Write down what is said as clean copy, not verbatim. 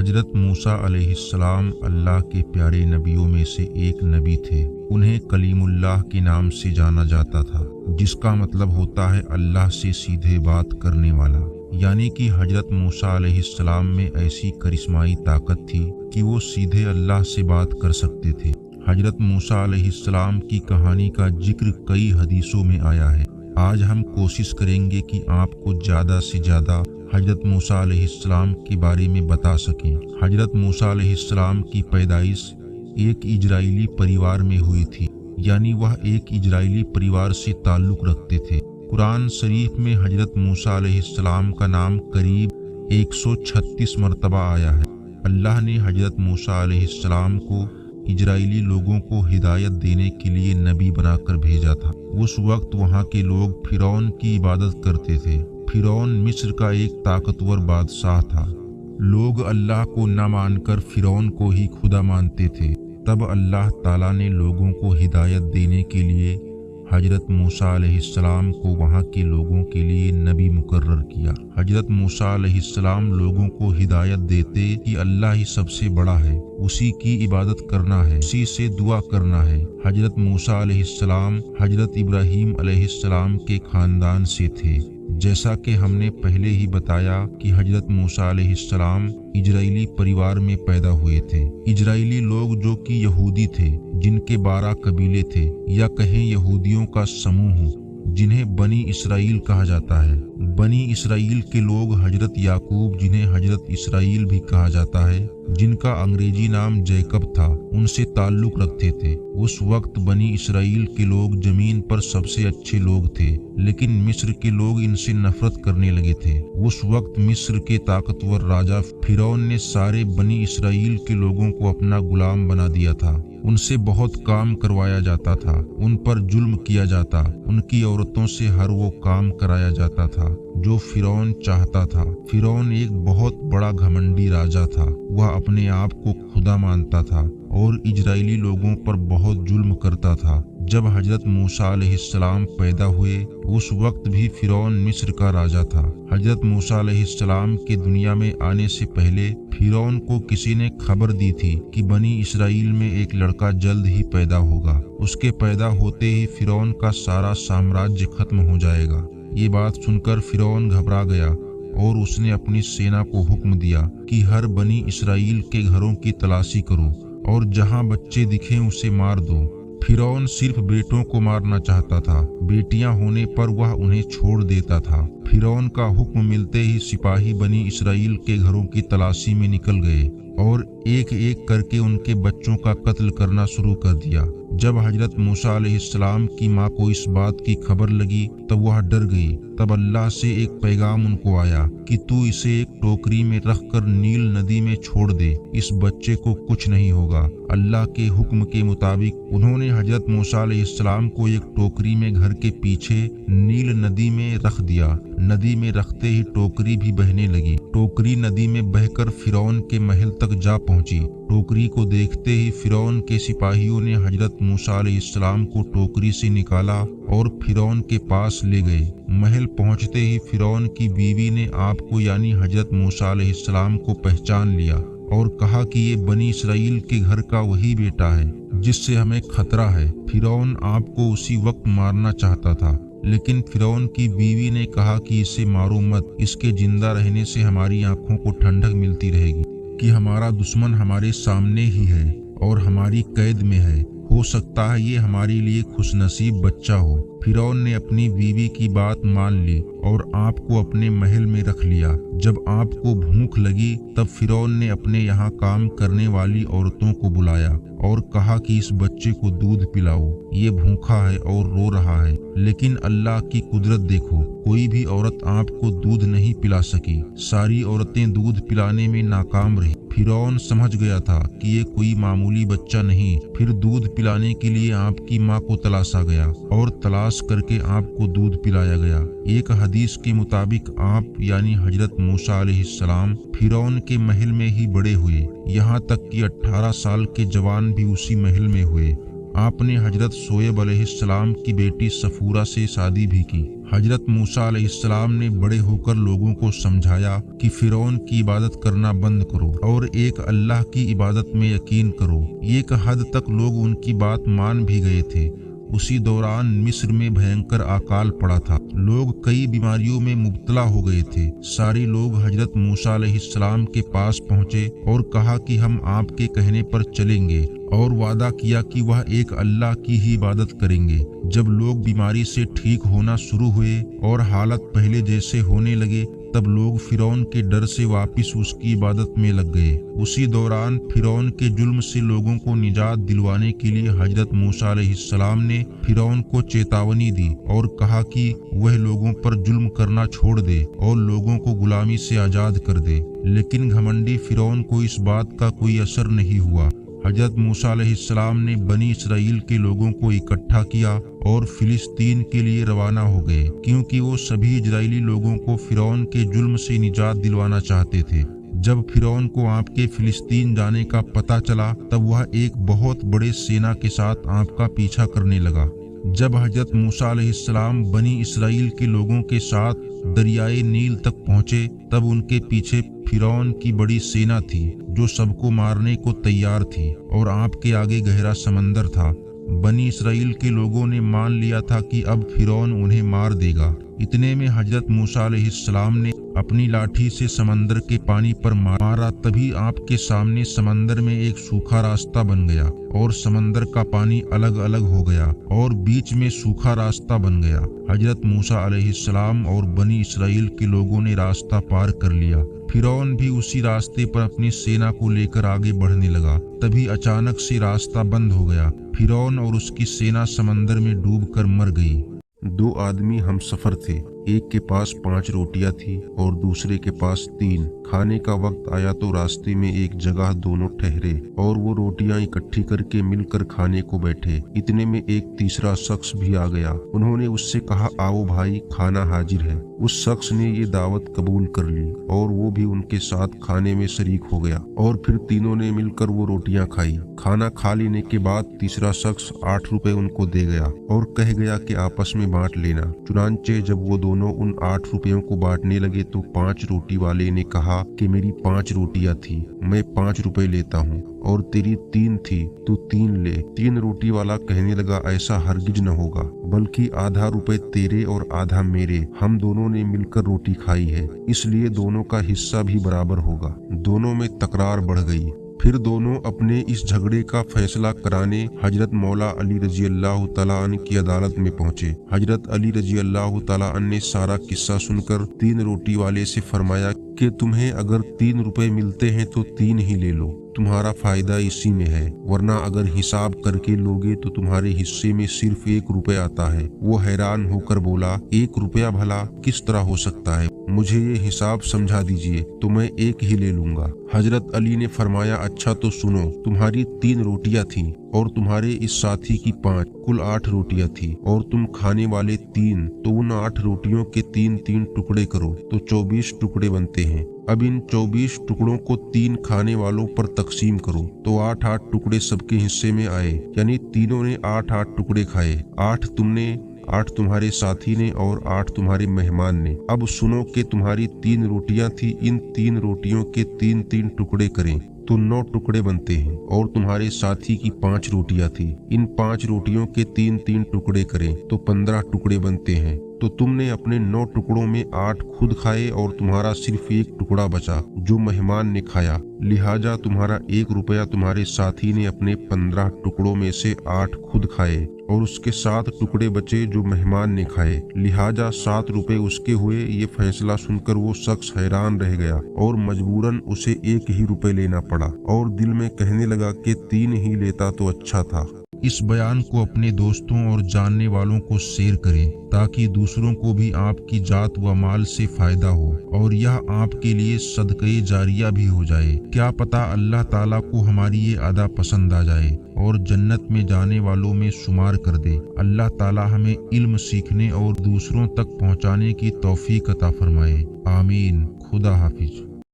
हजरत मूसा अलैहिस्सलाम अल्लाह के प्यारे नबियों में से एक नबी थे। उन्हें कलीमुल्लाह के नाम से जाना जाता था, जिसका मतलब होता है अल्लाह से सीधे बात करने वाला। यानी कि हजरत मूसा अलैहिस्सलाम में ऐसी करिश्माई ताकत थी कि वो सीधे अल्लाह से बात कर सकते थे। हजरत मूसा अलैहिस्सलाम की कहानी का जिक्र कई हदीसों में आया है। आज हम कोशिश करेंगे कि आपको ज़्यादा से ज़्यादा हजरत मूसा अलैहिस्सलाम के बारे में बता सकें। हजरत मूसा अलैहिस्सलाम की पैदाइश एक इजरायली परिवार में हुई थी, यानी वह एक इजरायली परिवार से ताल्लुक़ रखते थे। कुरान शरीफ में हजरत मूसा अलैहिस्सलाम का नाम करीब 136 मरतबा आया है। अल्लाह ने हजरत मूसा अलैहिस्सलाम को इजरायली लोगों को हिदायत देने के लिए नबी बनाकर भेजा था। उस वक्त वहाँ के लोग फिरौन की इबादत करते थे। फिरौन मिस्र का एक ताकतवर बादशाह था। लोग अल्लाह को न मानकर फिरौन को ही खुदा मानते थे। तब अल्लाह ताला ने लोगों को हिदायत देने के लिए हजरत मूसा अलैहिस्सलाम को वहाँ के लोगों के लिए नबी मुकर्रर किया। हजरत मूसा अलैहिस्सलाम लोगों को हिदायत देते कि अल्लाह ही सबसे बड़ा है, उसी की इबादत करना है, उसी से दुआ करना है। हजरत मूसा अलैहिस्सलाम हजरत इब्राहीम अलैहिस्सलाम के खानदान से थे। जैसा कि हमने पहले ही बताया कि हजरत मूसा अलैहिस्सलाम इजरायली परिवार में पैदा हुए थे। इजरायली लोग जो कि यहूदी थे, जिनके 12 कबीले थे, या कहें यहूदियों का समूह, जिन्हें बनी इसराइल कहा जाता है। बनी इसराइल के लोग हजरत याकूब, जिन्हें हजरत इसराइल भी कहा जाता है, जिनका अंग्रेजी नाम जैकब था, उनसे ताल्लुक़ रखते थे। उस वक्त बनी इसराइल के लोग जमीन पर सबसे अच्छे लोग थे, लेकिन मिस्र के लोग इनसे नफरत करने लगे थे। उस वक्त मिस्र के ताकतवर राजा फिरौन ने सारे बनी इसराइल के लोगों को अपना गुलाम बना दिया था। उनसे बहुत काम करवाया जाता था, उन पर जुल्म किया जाता, उनकी औरतों से हर वो काम कराया जाता था जो फिरौन चाहता था। फिरौन एक बहुत बड़ा घमंडी राजा था। वह अपने आप को खुदा मानता था और इजरायली लोगों पर बहुत जुल्म करता था। जब हजरत मूसा अलैहिस्सलाम पैदा हुए, उस वक्त भी फिरौन मिस्र का राजा था। हजरत मूसा अलैहिस्सलाम के दुनिया में आने से पहले फिरौन को किसी ने खबर दी थी कि बनी इसराइल में एक लड़का जल्द ही पैदा होगा। उसके पैदा होते ही फिरौन का सारा साम्राज्य खत्म हो जाएगा। ये बात सुनकर फिरौन घबरा गया और उसने अपनी सेना को हुक्म दिया कि हर बनी इसराइल के घरों की तलाशी करो और जहां बच्चे दिखें उसे मार दो। फिरौन सिर्फ बेटों को मारना चाहता था, बेटियां होने पर वह उन्हें छोड़ देता था। फिरौन का हुक्म मिलते ही सिपाही बनी इसराइल के घरों की तलाशी में निकल गए और एक एक करके उनके बच्चों का कत्ल करना शुरू कर दिया। जब हजरत मूसा अलैहिस्सलाम की माँ को इस बात की खबर लगी तब वह डर गई। तब अल्लाह से एक पैगाम उनको आया कि तू इसे एक टोकरी में रखकर नील नदी में छोड़ दे, इस बच्चे को कुछ नहीं होगा। अल्लाह के हुक्म के मुताबिक उन्होंने हजरत मूसा अलैहिस्सलाम को एक टोकरी में घर के पीछे नील नदी में रख दिया। नदी में रखते ही टोकरी भी बहने लगी। टोकरी नदी में बहकर फिरौन के महल तक जा पहुंची। टोकरी को देखते ही फिरौन के सिपाहियों ने हजरत मूसा अलैहिस्सलाम को टोकरी से निकाला और फिरौन के पास ले गए। महल पहुंचते ही फिरौन की बीवी ने आपको यानी हजरत मूसा अलैहिस्सलाम को पहचान लिया और कहा कि ये बनी इसराइल के घर का वही बेटा है जिससे हमें खतरा है। फिरौन आपको उसी वक्त मारना चाहता था, लेकिन फिरौन की बीवी ने कहा कि इसे मारो मत, इसके जिंदा रहने से हमारी आंखों को ठंडक मिलती रहेगी कि हमारा दुश्मन हमारे सामने ही है और हमारी कैद में है। हो सकता है ये हमारे लिए खुशनसीब बच्चा हो। फिरौन ने अपनी बीवी की बात मान ली और आपको अपने महल में रख लिया। जब आपको भूख लगी तब फिरौन ने अपने यहाँ काम करने वाली औरतों को बुलाया और कहा कि इस बच्चे को दूध पिलाओ, ये भूखा है और रो रहा है। लेकिन अल्लाह की कुदरत देखो, कोई भी औरत आपको दूध नहीं पिला सकी। सारी औरतें दूध पिलाने में नाकाम रही। फिरौन समझ गया था कि ये कोई मामूली बच्चा नहीं। फिर दूध पिलाने के लिए आपकी माँ को तलाशा गया और तलाश करके आपको दूध पिलाया गया। एक हदीस के मुताबिक आप यानी हजरत मूसा अलैहिस्सलाम फिरौन के महल में ही बड़े हुए, यहाँ तक कि 18 साल के जवान भी उसी महल में हुए। आपने हजरत शोएब अलैहिस्सलाम की बेटी सफूरा से शादी भी की। हजरत मूसा अलैहिस्सलाम ने बड़े होकर लोगों को समझाया कि फिरौन की इबादत करना बंद करो और एक अल्लाह की इबादत में यकीन करो। एक हद तक लोग उनकी बात मान भी गए थे। उसी दौरान मिस्र में भयंकर अकाल पड़ा था। लोग कई बीमारियों में मुब्तला हो गए थे। सारे लोग हजरत मूसा अलैहिस्सलाम के पास पहुंचे और कहा कि हम आपके कहने पर चलेंगे, और वादा किया कि वह एक अल्लाह की ही इबादत करेंगे। जब लोग बीमारी से ठीक होना शुरू हुए और हालत पहले जैसे होने लगे, तब लोग फिरौन के डर से वापिस उसकी इबादत में लग गए। उसी दौरान फिरौन के जुल्म से लोगों को निजात दिलवाने के लिए हजरत मूसा अलैहिस्सलाम ने फिरौन को चेतावनी दी और कहा कि वह लोगों पर जुल्म करना छोड़ दे और लोगों को गुलामी से आजाद कर दे। लेकिन घमंडी फिरौन को इस बात का कोई असर नहीं हुआ। हजरत मूसा अलैहिस्सलाम ने बनी इसराइल के लोगों को इकट्ठा किया और फिलिस्तीन के लिए रवाना हो गए, क्योंकि वो सभी इजरायली लोगों को फिरौन के जुल्म से निजात दिलवाना चाहते थे। जब फिरौन को आपके फिलिस्तीन जाने का पता चला, तब वह एक बहुत बड़े सेना के साथ आपका पीछा करने लगा। जब हजरत मूसा अलैहिस्सलाम बनी इसराइल के लोगों के साथ दरियाए नील तक पहुंचे, तब उनके पीछे फिरौन की बड़ी सेना थी जो सबको मारने को तैयार थी, और आपके आगे गहरा समंदर था। बनी इसराइल के लोगों ने मान लिया था कि अब फिरौन उन्हें मार देगा। इतने में हजरत मूसा अलैहिस्सलाम ने अपनी लाठी से समंदर के पानी पर मारा। तभी आपके सामने समंदर में एक सूखा रास्ता बन गया और समंदर का पानी अलग अलग हो गया और बीच में सूखा रास्ता बन गया। हजरत मूसा अलैहिस्सलाम और बनी इसराइल के लोगों ने रास्ता पार कर लिया। फिरौन भी उसी रास्ते पर अपनी सेना को लेकर आगे बढ़ने लगा। तभी अचानक से रास्ता बंद हो गया। फिरौन और उसकी सेना समंदर में डूबकर मर गई। 2 आदमी हम सफर थे। एक के पास 5 रोटियां थी और दूसरे के पास 3। खाने का वक्त आया तो रास्ते में एक जगह दोनों ठहरे और वो रोटियां इकट्ठी करके मिलकर खाने को बैठे। इतने में एक तीसरा शख्स भी आ गया। उन्होंने उससे कहा, आओ भाई, खाना हाजिर है। उस शख्स ने ये दावत कबूल कर ली और वो भी उनके साथ खाने में शरीक हो गया और फिर तीनों ने मिलकर वो रोटियां खाई। खाना खा लेने के बाद तीसरा शख्स 8 रुपए उनको दे गया और कह गया कि आपस में बांट लेना। चुनांचे जब वो दोनों उन 8 रुपयों को बांटने लगे तो 5 रोटी वाले ने कहा कि मेरी 5 रोटियां थी, मैं 5 रुपए लेता हूँ, और तेरी 3 थी, तू 3 ले। 3 रोटी वाला कहने लगा, ऐसा हरगिज न होगा, बल्कि आधा रुपए तेरे और आधा मेरे। हम दोनों ने मिलकर रोटी खाई है, इसलिए दोनों का हिस्सा भी बराबर होगा। दोनों में तकरार बढ़ गई। फिर दोनों अपने इस झगड़े का फैसला कराने हजरत मौला अली रजी अल्लाह तआला अन्हु की अदालत में पहुंचे। हजरत अली रजी अल्लाह तआला अन्हु ने सारा किस्सा सुनकर 3 रोटी वाले से फरमाया कि तुम्हें अगर 3 रुपए मिलते हैं तो 3 ही ले लो, तुम्हारा फायदा इसी में है, वरना अगर हिसाब करके लोगे तो तुम्हारे हिस्से में सिर्फ 1 रुपए आता है। वो हैरान होकर बोला, 1 रुपया भला किस तरह हो सकता है, मुझे ये हिसाब समझा दीजिए तो मैं 1 ही ले लूंगा। हजरत अली ने फरमाया, अच्छा तो सुनो, तुम्हारी 3 रोटियां थीं और तुम्हारे इस साथी की 5, कुल 8 रोटियां थी और तुम खाने वाले 3, तो उन 8 रोटियों के 3-3 टुकड़े करो तो 24 टुकड़े बनते हैं। अब इन 24 टुकड़ों को 3 खाने वालों पर तकसीम करो तो 8-8 टुकड़े सबके हिस्से में आए, यानी तीनों ने 8-8 टुकड़े खाए। 8 तुमने, 8 तुम्हारे साथी ने और 8 तुम्हारे मेहमान ने। अब सुनो कि तुम्हारी 3 रोटियां थी, इन 3 रोटियों के 3-3 टुकड़े करें तो 9 टुकड़े बनते हैं, और तुम्हारे साथी की 5 रोटियां थी, इन 5 रोटियों के 3-3 टुकड़े करें तो 15 टुकड़े बनते हैं। तो तुमने अपने 9 टुकड़ों में 8 खुद खाए और तुम्हारा सिर्फ 1 टुकड़ा बचा जो मेहमान ने खाया। लिहाजा तुम्हारा 1 रुपया तुम्हारे साथी ने अपने 15 टुकड़ों में से 8 खुद खाए और उसके 7 टुकड़े बचे जो मेहमान ने खाए, लिहाजा 7 रुपए उसके हुए। ये फैसला सुनकर वो शख्स हैरान रह गया और मजबूरन उसे 1 ही रुपए लेना पड़ा और दिल में कहने लगा कि 3 ही लेता तो अच्छा था। इस बयान को अपने दोस्तों और जानने वालों को शेयर करें ताकि दूसरों को भी आपकी जात व माल से फायदा हो और यह आपके लिए सदक़े जारिया भी हो जाए। क्या पता अल्लाह ताला को हमारी ये अदा पसंद आ जाए और जन्नत में जाने वालों में शुमार कर दे। अल्लाह ताला हमें इल्म सीखने और दूसरों तक पहुँचाने की तौफीक अता फरमाए। आमीन। खुदा हाफिज।